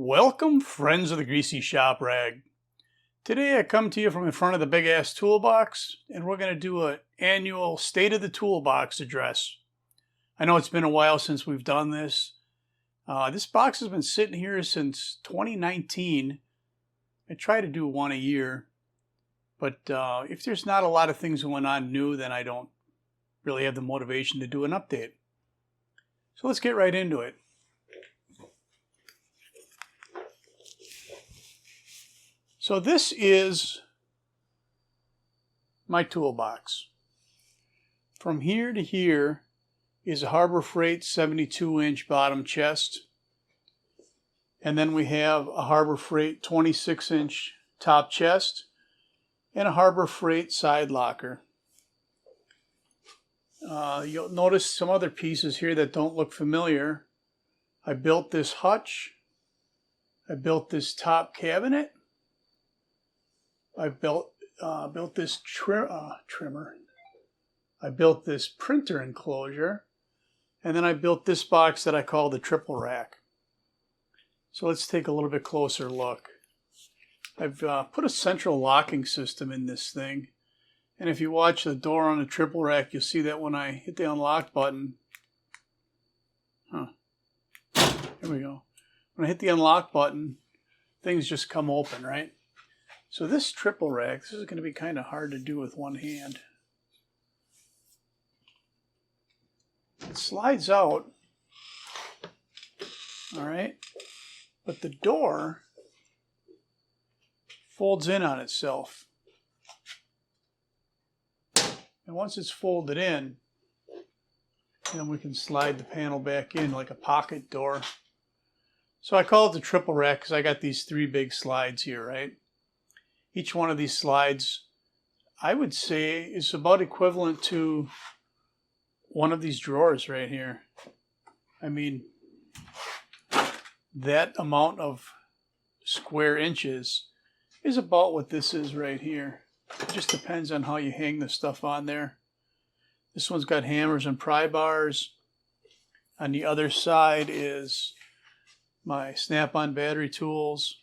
Welcome, friends of the Greasy Shop Rag. Today I come to you from in front of the big ass toolbox, and we're going to do an annual State of the Toolbox address. I know it's been a while since we've done this. This box has been sitting here since 2019. I try to do one a year, but if there's not a lot of things going on new, then I don't really have the motivation to do an update. So let's get right into it. So this is my toolbox. From here to here is a Harbor Freight 72-inch bottom chest. And then we have a Harbor Freight 26-inch top chest and a Harbor Freight side locker. You'll notice some other pieces here that don't look familiar. I built this hutch. I built this top cabinet. I built this trimmer. I built this printer enclosure. And then I built this box that I call the triple rack. So let's take a little bit closer look. I've put a central locking system in this thing. And if you watch the door on the triple rack, you'll see that when I hit the unlock button, here we go. When I hit the unlock button, things just come open, right? So this triple rack, this is going to be kind of hard to do with one hand. It slides out, all right, but the door folds in on itself. And once it's folded in, then we can slide the panel back in like a pocket door. So I call it the triple rack because I got these three big slides here, right? Each one of these slides, I would say, is about equivalent to one of these drawers right here. I mean, that amount of square inches is about what this is right here. It just depends on how you hang the stuff on there. This one's got hammers and pry bars. On the other side is my snap-on battery tools.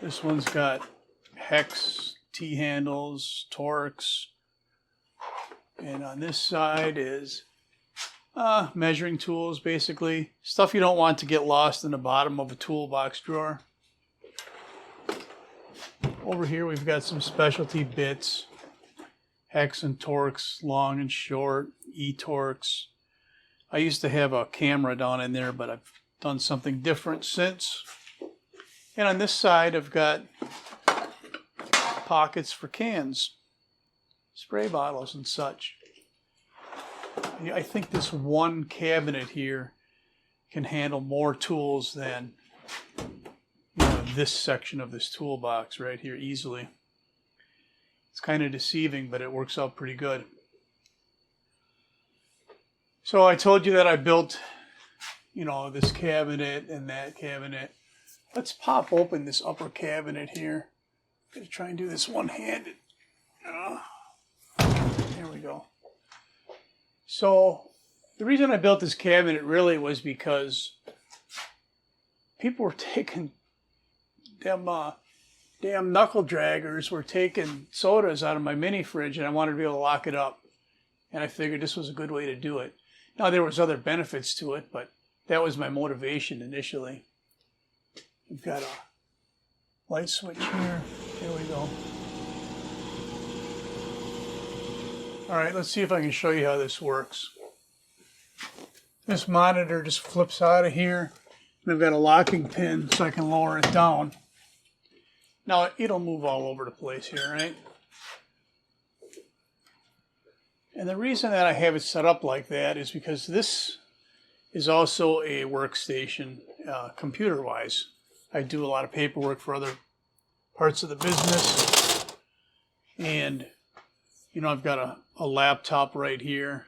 This one's got hex, T-handles, Torx. And on this side is measuring tools, basically. Stuff you don't want to get lost in the bottom of a toolbox drawer. Over here we've got some specialty bits. Hex and Torx, long and short, E-Torx. I used to have a camera down in there, but I've done something different since. And on this side, I've got pockets for cans, spray bottles and such. I think this one cabinet here can handle more tools than this section of this toolbox right here easily. It's kind of deceiving, but it works out pretty good. So I told you that I built, this cabinet and that cabinet. Let's pop open this upper cabinet here. I'm going to try and do this one-handed. There we go. So the reason I built this cabinet really was because people were taking damn knuckle draggers were taking sodas out of my mini fridge, and I wanted to be able to lock it up. And I figured this was a good way to do it. Now there was other benefits to it, but that was my motivation initially. We've got a light switch here. There we go. All right, let's see if I can show you how this works. This monitor just flips out of here, and I've got a locking pin so I can lower it down. Now it'll move all over the place here, right? And the reason that I have it set up like that is because this is also a workstation computer-wise. I do a lot of paperwork for other parts of the business. And, I've got a laptop right here.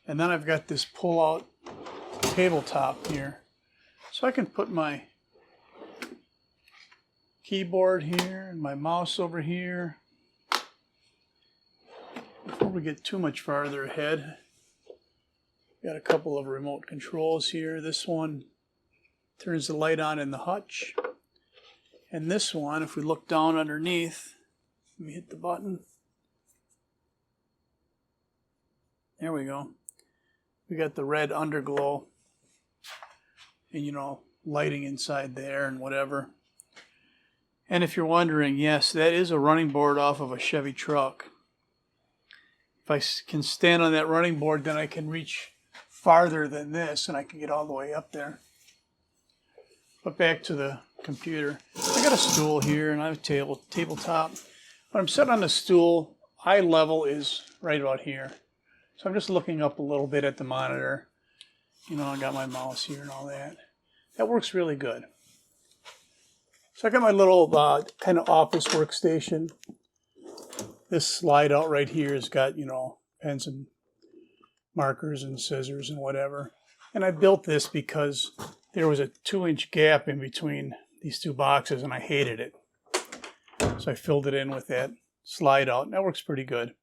And then I've got this pull-out tabletop here. So I can put my keyboard here and my mouse over here. Before we get too much farther ahead, Got a couple of remote controls here. This one turns the light on in the hutch. And this one, if we look down underneath, let me hit the button. There we go. We got the red underglow. And, you know, lighting inside there and whatever. And if you're wondering, yes, that is a running board off of a Chevy truck. If I can stand on that running board, then I can reach farther than this, and I can get all the way up there. But back to the computer. I got a stool here, and I have a tabletop. When I'm set on the stool, eye level is right about here. So I'm just looking up a little bit at the monitor. You know, I got my mouse here and all that. That works really good. So I got my little kind of office workstation. This slide out right here has got, you know, pens and markers and scissors and whatever. And I built this because there was a 2-inch gap in between these two boxes and I hated it. So I filled it in with that slide out. And that works pretty good.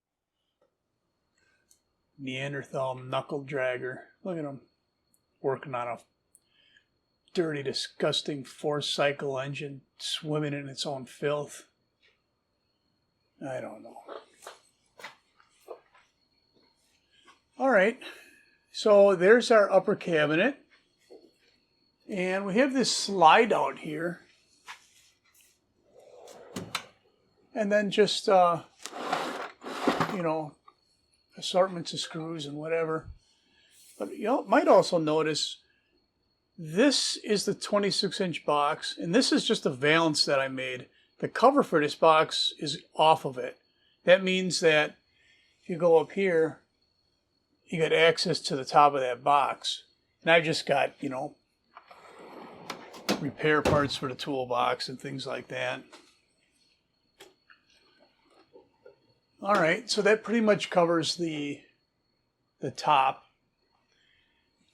Neanderthal knuckle dragger. Look at him working on a dirty, disgusting 4-cycle engine swimming in its own filth. I don't know. All right, so there's our upper cabinet. And we have this slide out here. And then just, you know, assortments of screws and whatever. But you might also notice this is the 26-inch box, and this is just a valance that I made. The cover for this box is off of it. That means that if you go up here, you get access to the top of that box. And I've just got, you know, repair parts for the toolbox and things like that. All right, so that pretty much covers the top.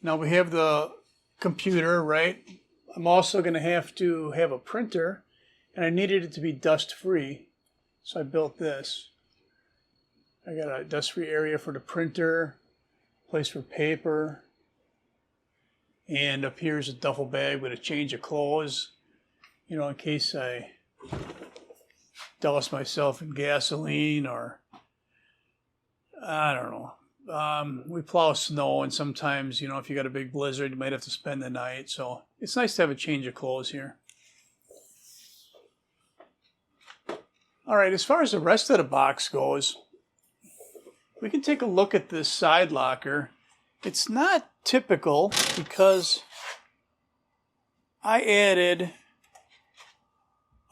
Now we have the computer, right? I'm also going to have a printer, and I needed it to be dust-free, so I built this. I got a dust-free area for the printer, place for paper, and up here's a duffel bag with a change of clothes, you know, in case I douse myself in gasoline or I don't know. We plow snow, and sometimes, you know, if you got a big blizzard, you might have to spend the night. So it's nice to have a change of clothes here. All right, as far as the rest of the box goes, we can take a look at this side locker. It's not typical because I added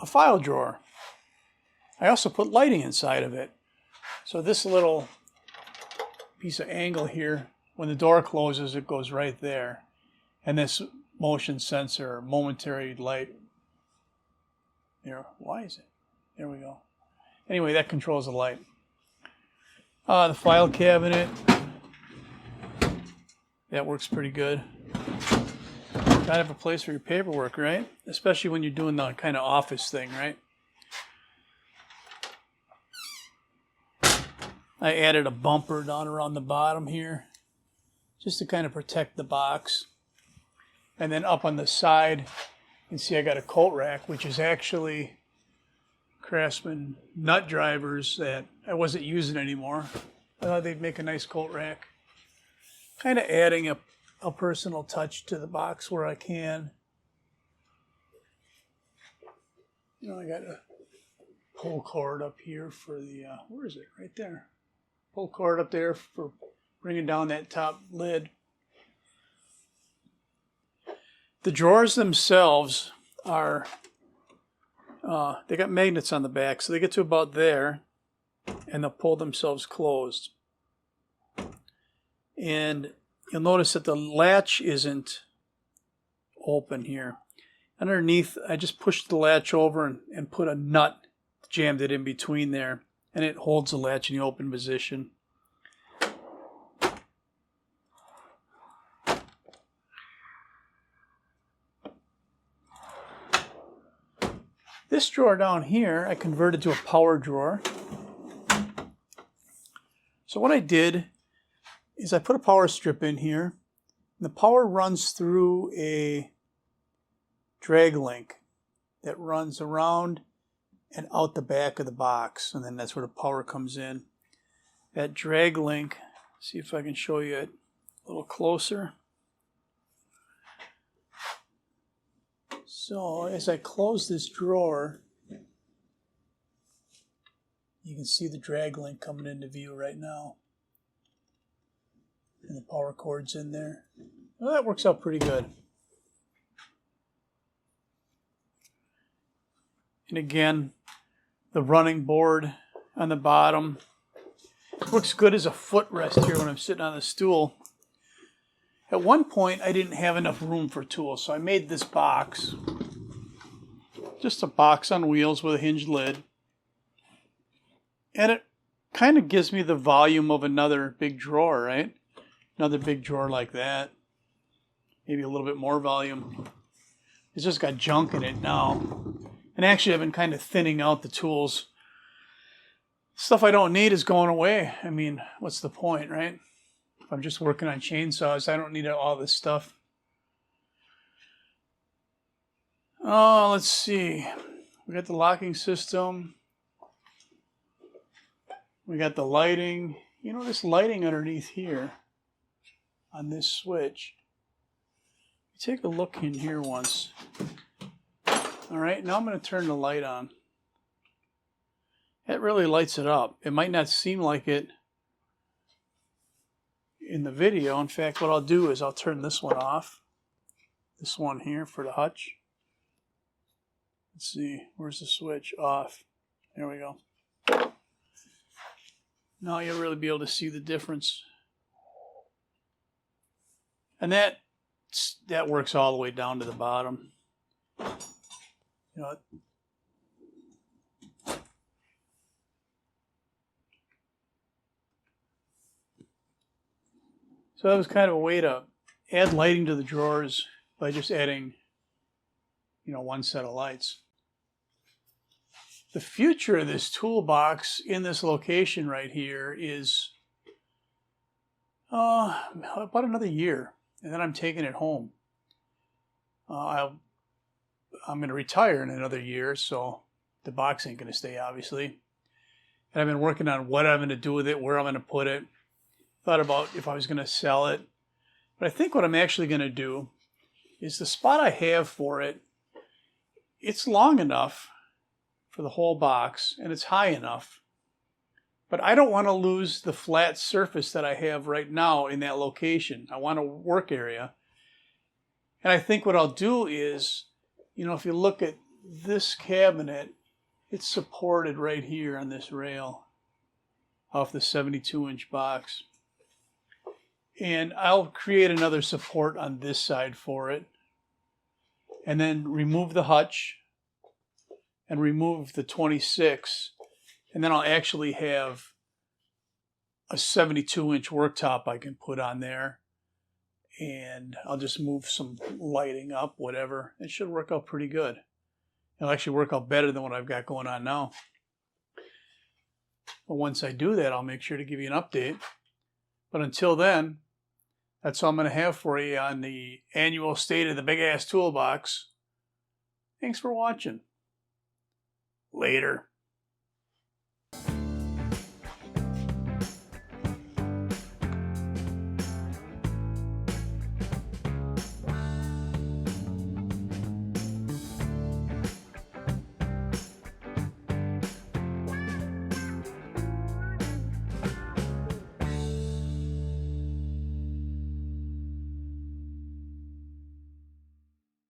a file drawer. I also put lighting inside of it. So this little piece of angle here, when the door closes, it goes right there. And this motion sensor, momentary light, there, why is it? There we go. Anyway, that controls the light. The file cabinet, that works pretty good. Gotta have a place for your paperwork, right? Especially when you're doing the kind of office thing, right? I added a bumper down around the bottom here just to kind of protect the box. And then up on the side, you can see I got a coat rack, which is actually Craftsman nut drivers that I wasn't using anymore. I thought they'd make a nice coat rack. Kind of adding a personal touch to the box where I can. You know, I got a pull cord up here for the, where is it? Right there. Pull cord up there for bringing down that top lid. The drawers themselves are, they got magnets on the back, so they get to about there, and they'll pull themselves closed. And you'll notice that the latch isn't open here. Underneath, I just pushed the latch over and put a nut, jammed it in between there, and it holds the latch in the open position. This drawer down here, I converted to a power drawer. So what I did is I put a power strip in here. And the power runs through a drag link that runs around and out the back of the box, and then that's where the power comes in. That drag link, see if I can show you it a little closer. So as I close this drawer, you can see the drag link coming into view right now. And the power cord's in there. Well, that works out pretty good. And again, the running board on the bottom works good as a footrest here when I'm sitting on the stool. At one point, I didn't have enough room for tools, so I made this box. Just a box on wheels with a hinged lid. And it kind of gives me the volume of another big drawer, right? Another big drawer like that. Maybe a little bit more volume. It's just got junk in it now. And actually, I've been kind of thinning out the tools. Stuff I don't need is going away. I mean, what's the point, right? If I'm just working on chainsaws, I don't need all this stuff. Oh, let's see. We got the locking system. We got the lighting. You know, this lighting underneath here on this switch. Take a look in here once. All right, now I'm going to turn the light on. It really lights it up. It might not seem like it in the video. In fact, what I'll do is I'll turn this one off. This one here for the hutch. Let's see, where's the switch? Off. There we go. Now you'll really be able to see the difference. And that works all the way down to the bottom. You know, so that was kind of a way to add lighting to the drawers by just adding, you know, one set of lights. The future of this toolbox in this location right here is about another year, and then I'm taking it home. I'm going to retire in another year, so the box ain't going to stay, obviously. And I've been working on what I'm going to do with it, where I'm going to put it. Thought about if I was going to sell it. But I think what I'm actually going to do is the spot I have for it, it's long enough for the whole box, and it's high enough. But I don't want to lose the flat surface that I have right now in that location. I want a work area. And I think what I'll do is, you know, if you look at this cabinet, it's supported right here on this rail off the 72-inch box. And I'll create another support on this side for it. And then remove the hutch and remove the 26. And then I'll actually have a 72-inch worktop I can put on there. And I'll just move some lighting up, whatever. It should work out pretty good. It'll actually work out better than what I've got going on now. But once I do that, I'll make sure to give you an update. But until then, that's all I'm going to have for you on the annual State of the Big Ass Toolbox. Thanks for watching. Later.